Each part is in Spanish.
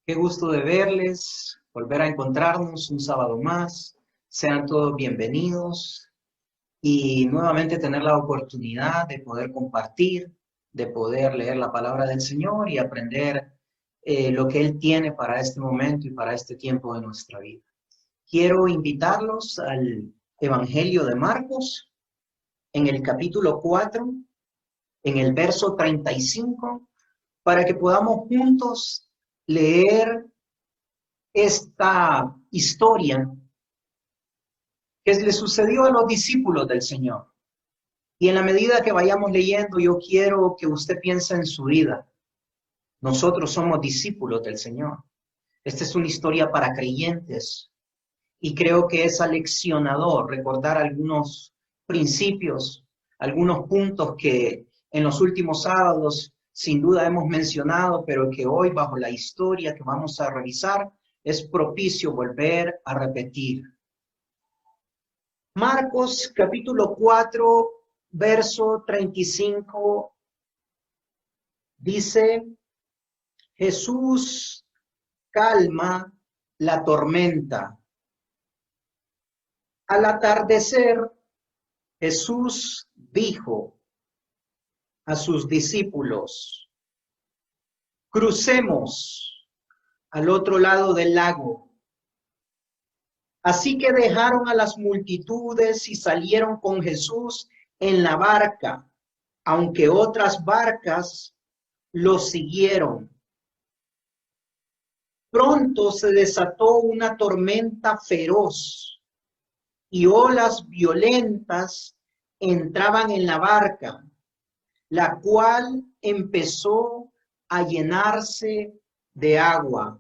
Qué gusto de verles, volver a encontrarnos un sábado más. Sean todos bienvenidos y nuevamente tener la oportunidad de poder compartir, de poder leer la palabra del Señor y aprender lo que Él tiene para este momento y para este tiempo de nuestra vida. Quiero invitarlos al Evangelio de Marcos en el capítulo 4, en el verso 35, para que podamos juntos leer esta historia que le sucedió a los discípulos del Señor. Y en la medida que vayamos leyendo, yo quiero que usted piense en su vida. Nosotros somos discípulos del Señor. Esta es una historia para creyentes y creo que es aleccionador recordar algunos principios, algunos puntos que en los últimos sábados sin duda hemos mencionado, pero que hoy bajo la historia que vamos a revisar es propicio volver a repetir. Marcos capítulo 4, verso 35, dice, Jesús calma la tormenta. Al atardecer, Jesús dijo a sus discípulos, crucemos al otro lado del lago. Así que dejaron a las multitudes y salieron con Jesús en la barca, aunque otras barcas los siguieron. Pronto se desató una tormenta feroz y olas violentas entraban en la barca, la cual empezó a llenarse de agua.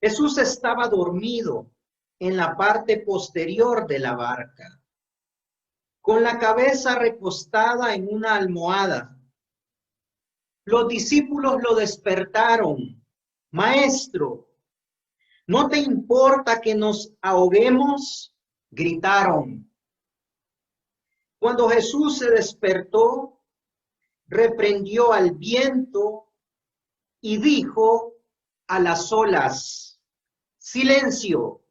Jesús estaba dormido en la parte posterior de la barca, con la cabeza recostada en una almohada. Los discípulos lo despertaron. Maestro, ¿no te importa que nos ahoguemos? Gritaron. Cuando Jesús se despertó, reprendió al viento y dijo a las olas, silencio,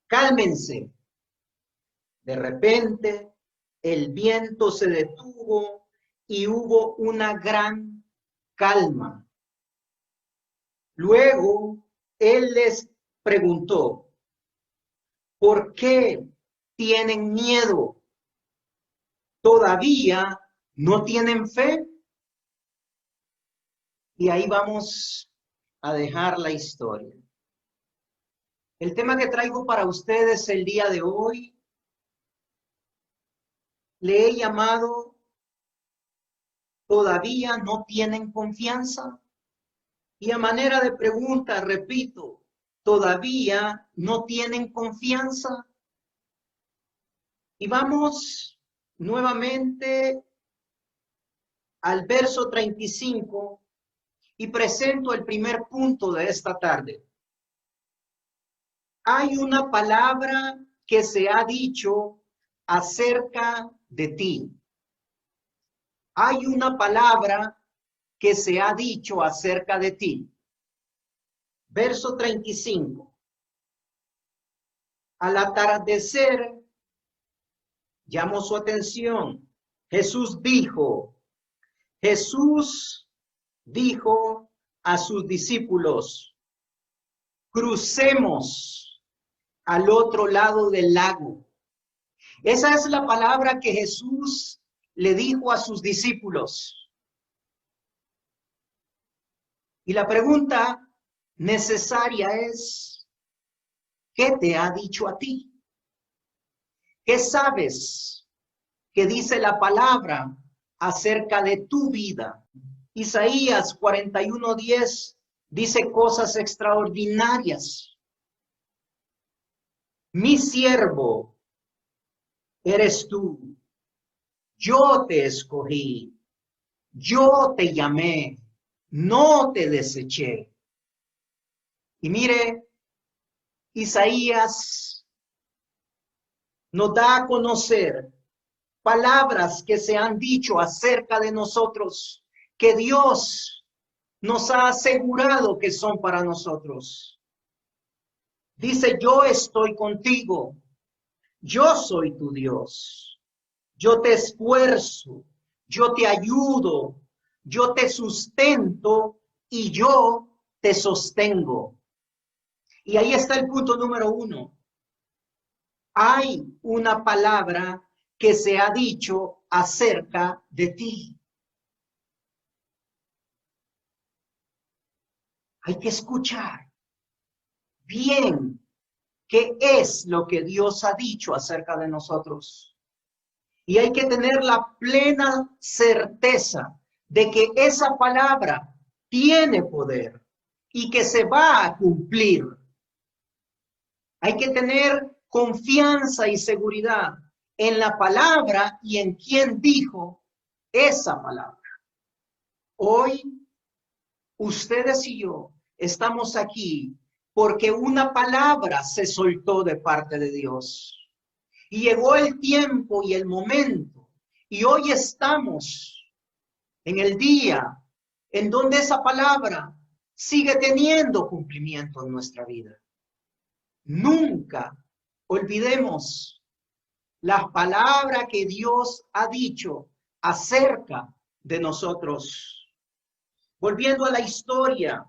cálmense. De repente, el viento se detuvo y hubo una gran calma. Luego, él les preguntó, ¿por qué tienen miedo? ¿Todavía no tienen fe? Y ahí vamos a dejar la historia. El tema que traigo para ustedes el día de hoy le he llamado ¿todavía no tienen confianza? Y a manera de pregunta, repito, ¿todavía no tienen confianza? Y vamos nuevamente al verso 35 y presento el primer punto de esta tarde. Hay una palabra que se ha dicho acerca de ti. Hay una palabra que se ha dicho acerca de ti. Verso 35. Al atardecer, llamó su atención. Jesús dijo a sus discípulos, crucemos al otro lado del lago. Esa es la palabra que Jesús le dijo a sus discípulos. Y la pregunta necesaria es, ¿qué te ha dicho a ti? ¿Qué sabes que dice la palabra acerca de tu vida? Isaías 41:10 dice cosas extraordinarias. Mi siervo eres tú. Yo te escogí. Yo te llamé. No te deseché. Y mire, Isaías nos da a conocer palabras que se han dicho acerca de nosotros, que Dios nos ha asegurado que son para nosotros. Dice, yo estoy contigo, yo soy tu Dios, yo te esfuerzo, yo te ayudo, yo te sustento y yo te sostengo. Y ahí está el punto número 1. Hay una palabra que se ha dicho acerca de ti. Hay que escuchar bien qué es lo que Dios ha dicho acerca de nosotros. Y hay que tener la plena certeza de que esa palabra tiene poder y que se va a cumplir. Hay que tener confianza y seguridad en la palabra y en quien dijo esa palabra. Hoy, ustedes y yo estamos aquí porque una palabra se soltó de parte de Dios. Y llegó el tiempo y el momento. Y hoy estamos en el día en donde esa palabra sigue teniendo cumplimiento en nuestra vida. Nunca olvidemos la palabra que Dios ha dicho acerca de nosotros. Volviendo a la historia,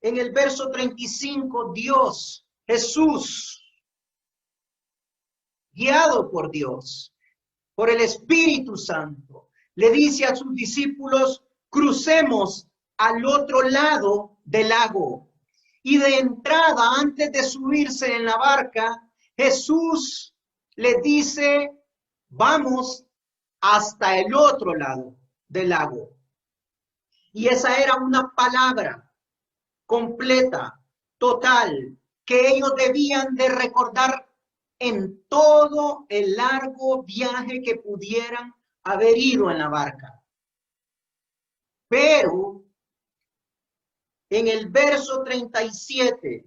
en el verso 35, Dios, Jesús, guiado por Dios, por el Espíritu Santo, le dice a sus discípulos, crucemos al otro lado del lago. Y de entrada, antes de subirse en la barca, Jesús le dice, vamos hasta el otro lado del lago. Y esa era una palabra completa, total, que ellos debían de recordar en todo el largo viaje que pudieran haber ido en la barca. Pero en el verso 37,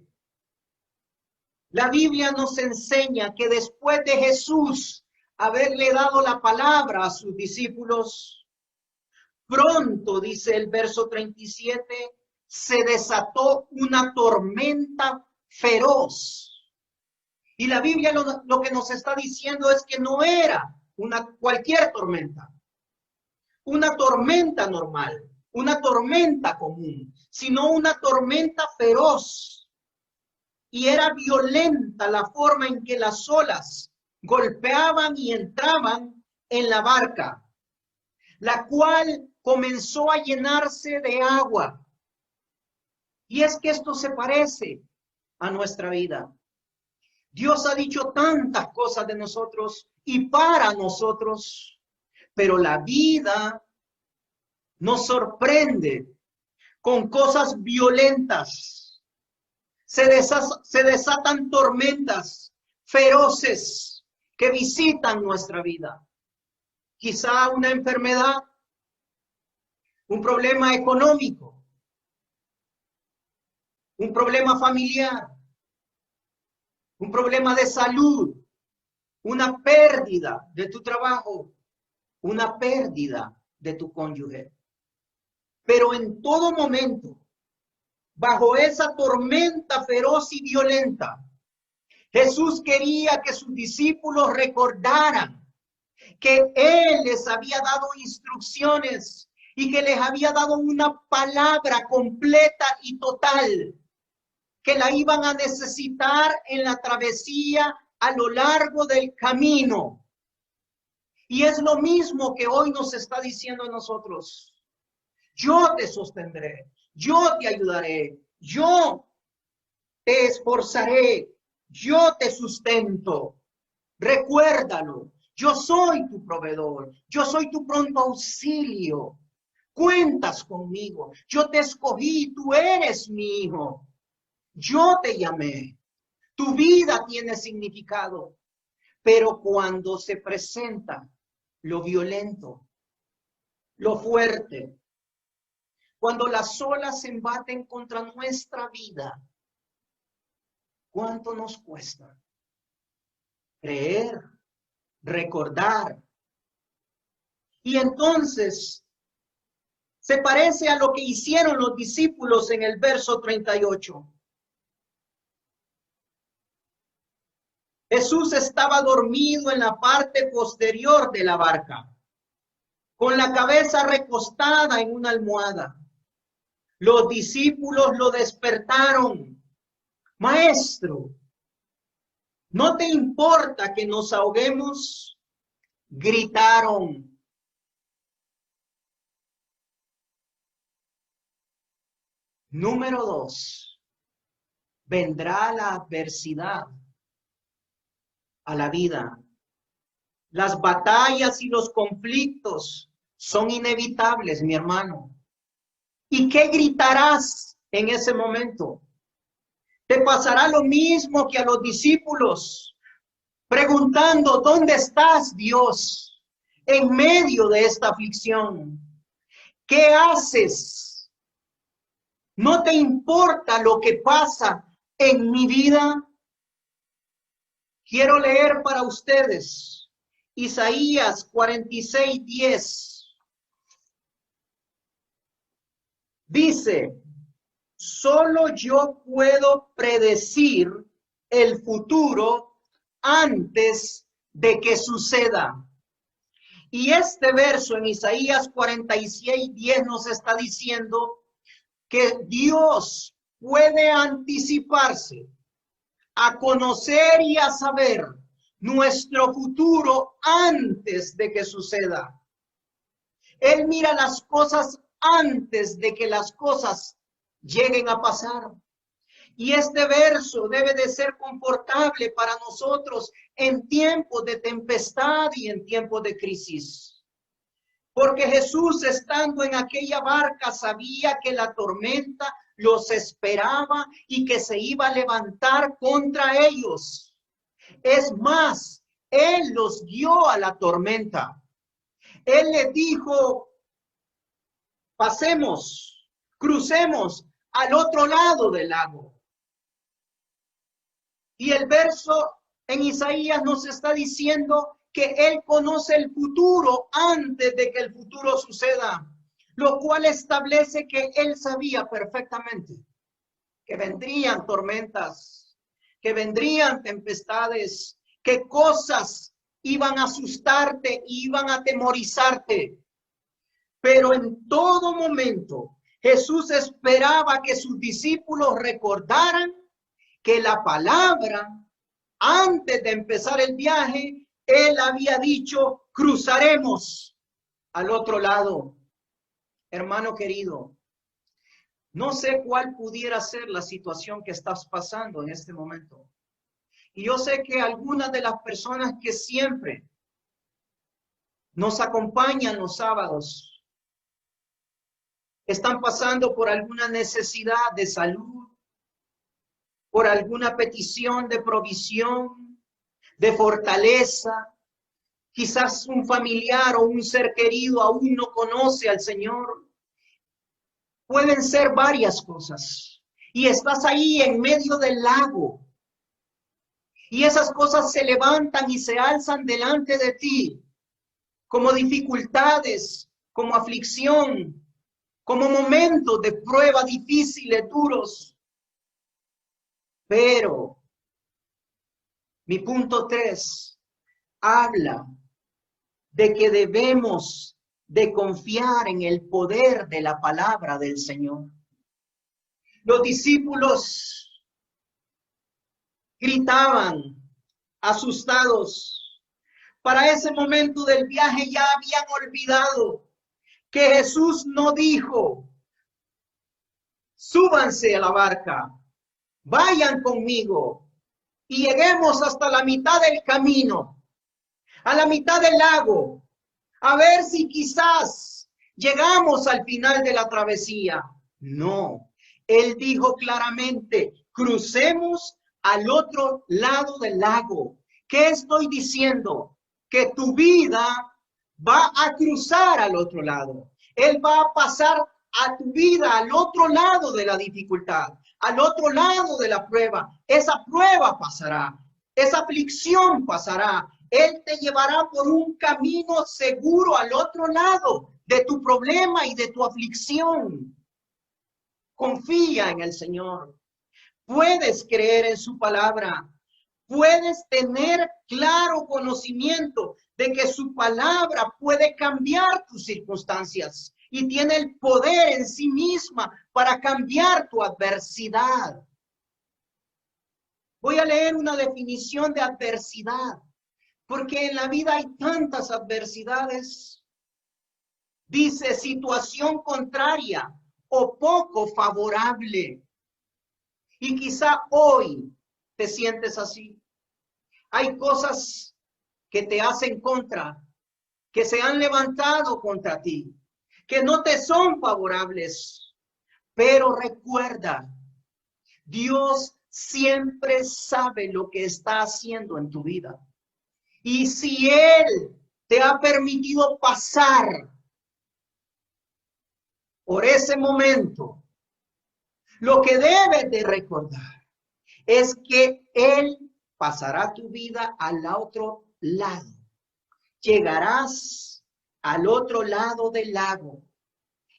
la Biblia nos enseña que después de Jesús haberle dado la palabra a sus discípulos, pronto, dice el verso 37, se desató una tormenta feroz. Y la Biblia lo que nos está diciendo es que no era cualquier tormenta, una tormenta normal, una tormenta común, sino una tormenta feroz. Y era violenta la forma en que las olas golpeaban y entraban en la barca, la cual comenzó a llenarse de agua. Y es que esto se parece a nuestra vida. Dios ha dicho tantas cosas de nosotros y para nosotros, pero la vida nos sorprende con cosas violentas. Se desatan tormentas feroces que visitan nuestra vida. Quizá una enfermedad, un problema económico, un problema familiar, un problema de salud, una pérdida de tu trabajo, una pérdida de tu cónyuge. Pero en todo momento, bajo esa tormenta feroz y violenta, Jesús quería que sus discípulos recordaran que Él les había dado instrucciones y que les había dado una palabra completa y total, que la iban a necesitar en la travesía a lo largo del camino. Y es lo mismo que hoy nos está diciendo a nosotros. Yo te sostendré, yo te ayudaré, yo te esforzaré, yo te sustento. Recuérdalo, yo soy tu proveedor, yo soy tu pronto auxilio. Cuentas conmigo, yo te escogí, tú eres mi hijo. Yo te llamé, tu vida tiene significado, pero cuando se presenta lo violento, lo fuerte, cuando las olas se embaten contra nuestra vida, ¿cuánto nos cuesta creer, recordar? Y entonces Se parece a lo que hicieron los discípulos en el verso 38. Jesús estaba dormido en la parte posterior de la barca, con la cabeza recostada en una almohada. Los discípulos lo despertaron. Maestro, ¿no te importa que nos ahoguemos? Gritaron. Número 2. Vendrá la adversidad a la vida. Las batallas y los conflictos son inevitables, mi hermano. ¿Y qué gritarás en ese momento? Te pasará lo mismo que a los discípulos, preguntando, ¿dónde estás, Dios, en medio de esta aflicción? ¿Qué haces? ¿No te importa lo que pasa en mi vida? Quiero leer para ustedes Isaías 46:10. Dice, solo yo puedo predecir el futuro antes de que suceda. Y este verso en Isaías 46:10 nos está diciendo que Dios puede anticiparse a conocer y a saber nuestro futuro antes de que suceda. Él mira las cosas antes de que las cosas lleguen a pasar. Y este verso debe de ser confortable para nosotros en tiempos de tempestad y en tiempos de crisis. Porque Jesús, estando en aquella barca, sabía que la tormenta los esperaba y que se iba a levantar contra ellos. Es más, Él los guió a la tormenta. Él les dijo, pasemos, crucemos al otro lado del lago. Y el verso en Isaías nos está diciendo que Él conoce el futuro antes de que el futuro suceda, lo cual establece que Él sabía perfectamente que vendrían tormentas, que vendrían tempestades, que cosas iban a asustarte, iban a atemorizarte. Pero en todo momento Jesús esperaba que sus discípulos recordaran que la palabra, antes de empezar el viaje, Él había dicho, cruzaremos al otro lado. Hermano querido, no sé cuál pudiera ser la situación que estás pasando en este momento. Y yo sé que algunas de las personas que siempre nos acompañan los sábados están pasando por alguna necesidad de salud, por alguna petición de provisión, de fortaleza. Quizás un familiar o un ser querido aún no conoce al Señor. Pueden ser varias cosas. Y estás ahí en medio del lago. Y esas cosas se levantan y se alzan delante de ti, como dificultades, como aflicción, como momentos de prueba difíciles, duros. Pero mi punto 3 habla de que debemos de confiar en el poder de la palabra del Señor. Los discípulos gritaban asustados. Para ese momento del viaje ya habían olvidado que Jesús no dijo, súbanse a la barca, vayan conmigo y lleguemos hasta la mitad del camino, a la mitad del lago, a ver si quizás llegamos al final de la travesía. No, Él dijo claramente, crucemos al otro lado del lago. ¿Qué estoy diciendo? Que tu vida va a cruzar al otro lado. Él va a pasar a tu vida al otro lado de la dificultad, al otro lado de la prueba. Esa prueba pasará, esa aflicción pasará. Él te llevará por un camino seguro al otro lado. de tu problema y de tu aflicción. Confía en el Señor. Puedes creer en su palabra. Puedes tener claro conocimiento de que su palabra puede cambiar tus circunstancias y tiene el poder en sí misma para cambiar tu adversidad. Voy a leer una definición de adversidad, porque en la vida hay tantas adversidades. Dice situación contraria o poco favorable. Y quizá hoy te sientes así. Hay cosas que te hacen contra, que se han levantado contra ti, que no te son favorables. Pero recuerda, Dios siempre sabe lo que está haciendo en tu vida. Y si Él te ha permitido pasar por ese momento, lo que debes de recordar es que Él pasará tu vida al otro lado. Llegarás al otro lado del lago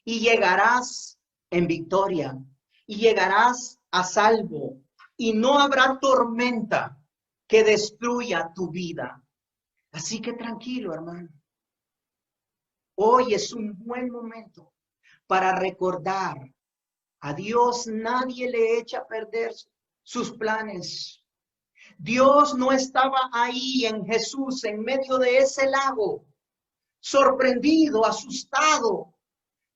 y llegarás en victoria y llegarás a salvo y no habrá tormenta que destruya tu vida. Así que tranquilo, hermano. Hoy es un buen momento para recordar a Dios. Nadie le echa a perder sus planes. Dios no estaba ahí en Jesús, en medio de ese lago, sorprendido, asustado,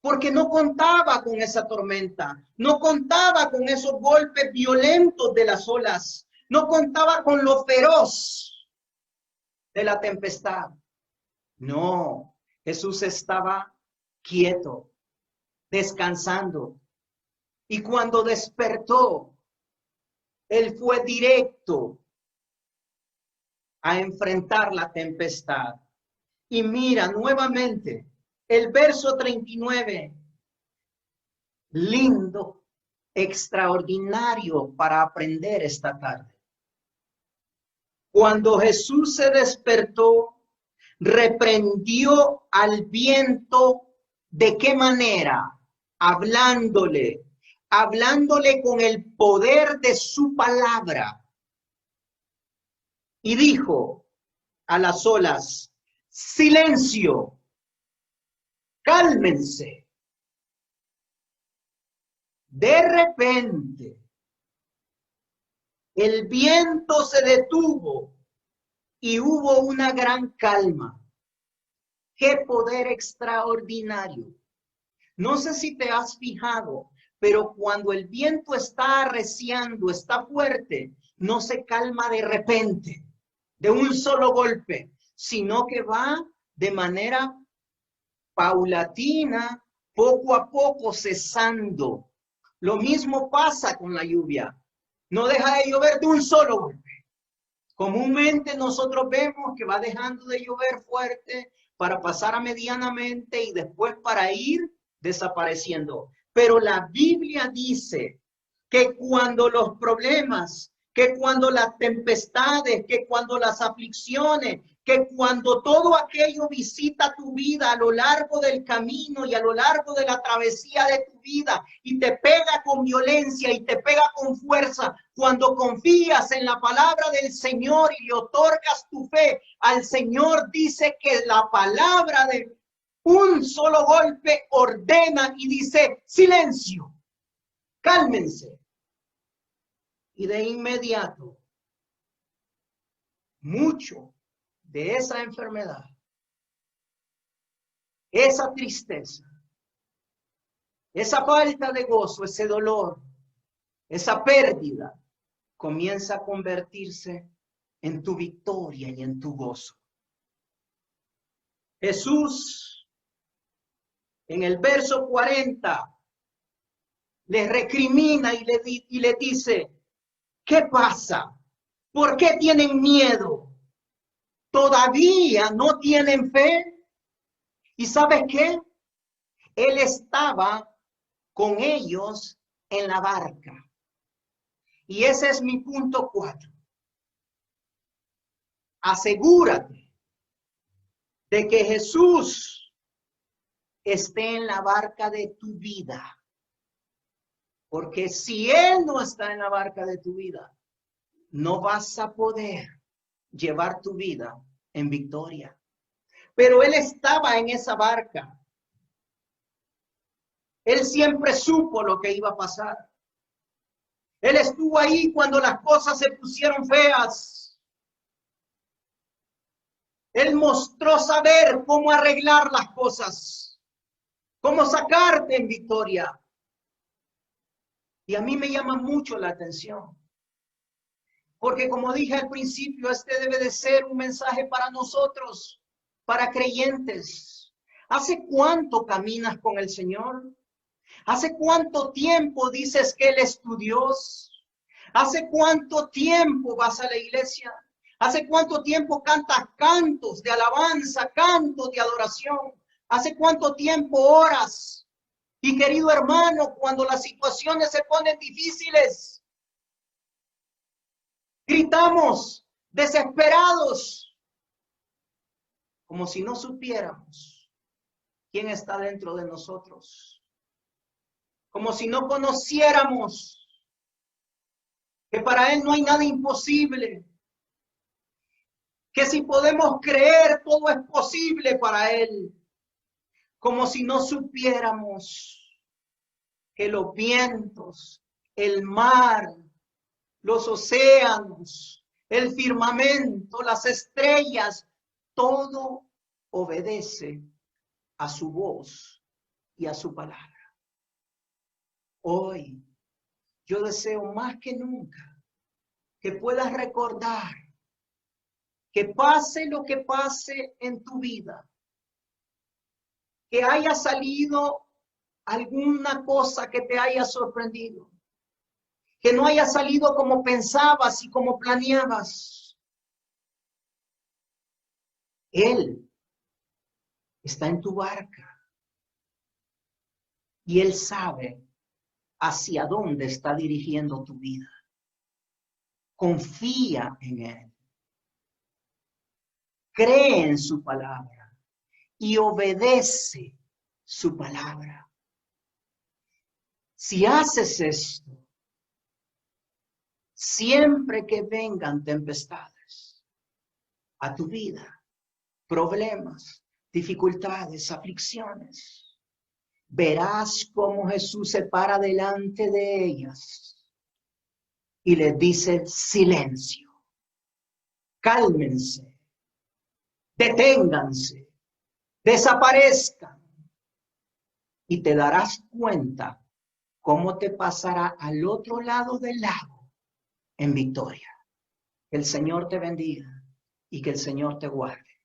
porque no contaba con esa tormenta, no contaba con esos golpes violentos de las olas, no contaba con lo feroz de la tempestad. No, Jesús estaba quieto, descansando. Y cuando despertó, Él fue directo a enfrentar la tempestad. Y mira nuevamente el verso 39, lindo, extraordinario para aprender esta tarde. Cuando Jesús se despertó, reprendió al viento. ¿De qué manera? Hablándole con el poder de su palabra. Y dijo a las olas: silencio, cálmense. De repente, el viento se detuvo y hubo una gran calma. ¡Qué poder extraordinario! No sé si te has fijado, pero cuando el viento está arreciando, está fuerte, no se calma de repente, de un solo golpe, sino que va de manera paulatina, poco a poco cesando. Lo mismo pasa con la lluvia. No deja de llover de un solo golpe. Comúnmente nosotros vemos que va dejando de llover fuerte para pasar a medianamente y después para ir desapareciendo. Pero la Biblia dice que cuando los problemas, que cuando las tempestades, que cuando las aflicciones, que cuando todo aquello visita tu vida a lo largo del camino y a lo largo de la travesía de tu vida y te pega con violencia y te pega con fuerza, cuando confías en la palabra del Señor y le otorgas tu fe al Señor, dice que la palabra de un solo golpe ordena y dice: silencio, cálmense. Y de inmediato, mucho de esa enfermedad, esa tristeza, esa falta de gozo, ese dolor, esa pérdida, comienza a convertirse en tu victoria y en tu gozo. Jesús, en el verso 40, les recrimina y le dice: ¿qué pasa? ¿Por qué tienen miedo? ¿Todavía no tienen fe? ¿Y sabes qué? Él estaba con ellos en la barca. Y ese es mi punto 4. Asegúrate de que Jesús esté en la barca de tu vida. Porque si Él no está en la barca de tu vida, no vas a poder llevar tu vida en victoria. Pero Él estaba en esa barca. Él siempre supo lo que iba a pasar. Él estuvo ahí cuando las cosas se pusieron feas. Él mostró saber cómo arreglar las cosas, cómo sacarte en victoria. Y a mí me llama mucho la atención. Porque como dije al principio, este debe de ser un mensaje para nosotros, para creyentes. ¿Hace cuánto caminas con el Señor? ¿Hace cuánto tiempo dices que Él es tu Dios? ¿Hace cuánto tiempo vas a la iglesia? ¿Hace cuánto tiempo cantas cantos de alabanza, cantos de adoración? ¿Hace cuánto tiempo oras? Y querido hermano, cuando las situaciones se ponen difíciles, gritamos desesperados, como si no supiéramos quién está dentro de nosotros, como si no conociéramos que para Él no hay nada imposible, que si podemos creer todo es posible para Él, como si no supiéramos que los vientos, el mar, los océanos, el firmamento, las estrellas, todo obedece a su voz y a su palabra. Hoy yo deseo más que nunca que puedas recordar que pase lo que pase en tu vida, que haya salido alguna cosa que te haya sorprendido, que no haya salido como pensabas y como planeabas. Él está en tu barca y Él sabe hacia dónde está dirigiendo tu vida. Confía en Él. Cree en su palabra y obedece su palabra. Si haces esto, siempre que vengan tempestades a tu vida, problemas, dificultades, aflicciones, verás cómo Jesús se para delante de ellas y les dice silencio, cálmense, deténganse, desaparezcan y te darás cuenta cómo te pasará al otro lado del lago en victoria. Que el Señor te bendiga y que el Señor te guarde.